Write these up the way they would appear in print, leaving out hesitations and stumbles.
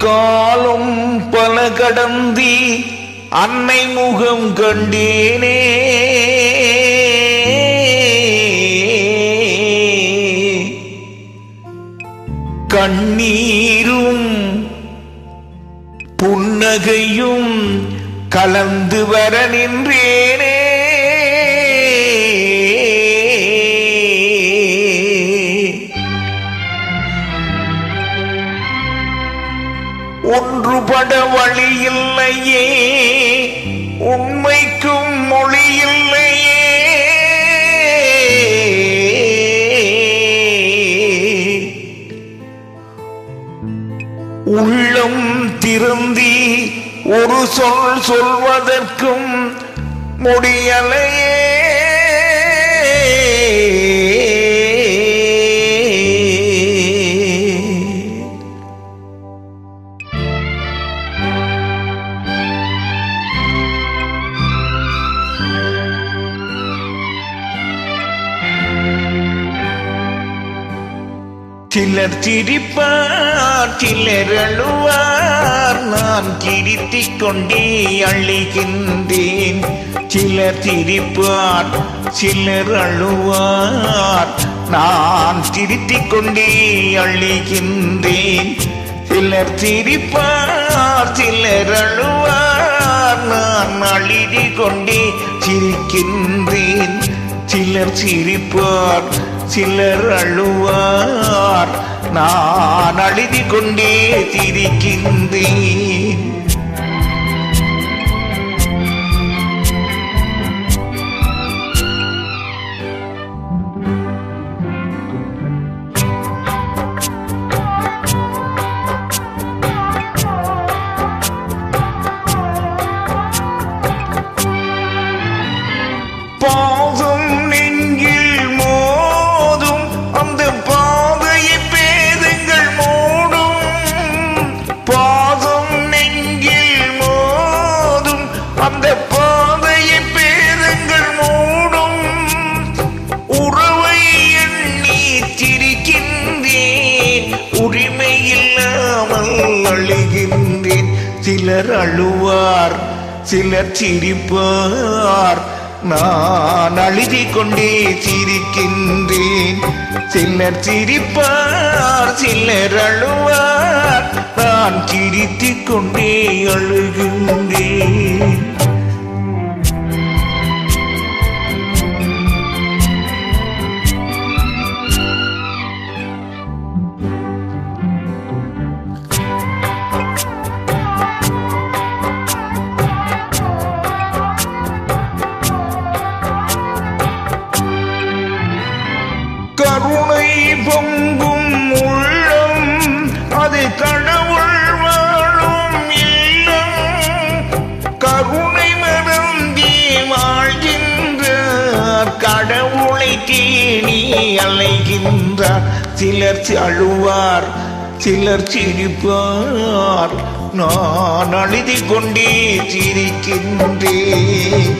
காலம் பல கடந்தி அன்னை முகம் கண்டேனே, கண்ணீரும் புன்னகையும் கலந்து வர நின்றேனே. ஒன்றுபட வழி இல்லையே, உண்மைக்கும் மொழி இல்லையே, உள்ளம் திருந்தி ஒரு சொல் சொல்வதற்கும் முடியலையே. சிலர் சிரிப்பார், சிலர் அழுவார், நான் சிரித்திக் கொண்டே அழுகின்றேன். சிலர் சிரிப்பார், சிலர் அழுவார், நான் சிரித்திக் கொண்டே அழுகின்றேன். சிலர் சிரிப்பார், சிலர் அழுவார், நான் அழுதி கொண்டே சிரிக்கின்றேன். சிலர் சிரிப்பார், சிலர் அழுவார், நான் அழுதி கொண்டே சிரிக்கின்றேன். பாசம் நெஞ்சில் மோதும் அந்த பாதையை பேதங்கள் மூடும். பாசம் நெஞ்சில் மோதும் அந்த பாதையை பேதங்கள் மூடும். உறவை எண்ணி சிரிக்கின்றேன், உரிமை இல்லாமல் அழுகின்றேன். சிலர் அழுவார், சிலர் சிரிப்பார், நான் அழுதி கொண்டே சிரிக்கின்றேன். சிலர் சிரிப்பார், சிலர் அழுவார், நான் சிரித்துக் கொண்டே அழுகின்றேன். கருணை பொங்கும் உள்ளம் அது கடவுள் வாழும் இல்லம். கருணை மறந்தே வாழ்கின்றார், கடவுளை தேடி அலைகின்றார். சிலர் அழுவார், சிலர் சிரிப்பார், நான் அழுதி கொண்டே சிரிக்கின்றேன்.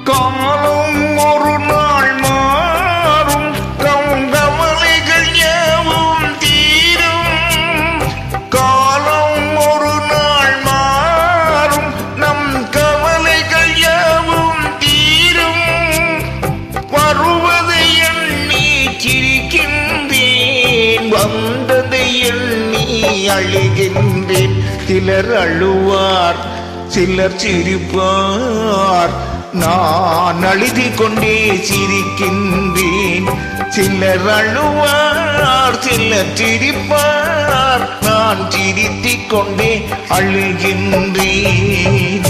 காலம் ஒரு நாள் மாறும், கவலைகள் யாவும் தீரும். காலம் ஒரு நாள் மாறும், நம் கவலைகள் யாவும் தீரும். வருவதை எண்ணி சிரிக்கின்றேன், வந்ததை எண்ணி அழுகின்றேன். சிலர் அழுவார், சிலர் சிரிப்பார், நான் அழுதி கொண்டே சிரிக்கின்றேன். சிலர் அழுவார், சிலர் சிரிப்பார், நான் சிரித்திக் கொண்டே அழுகின்றேன்.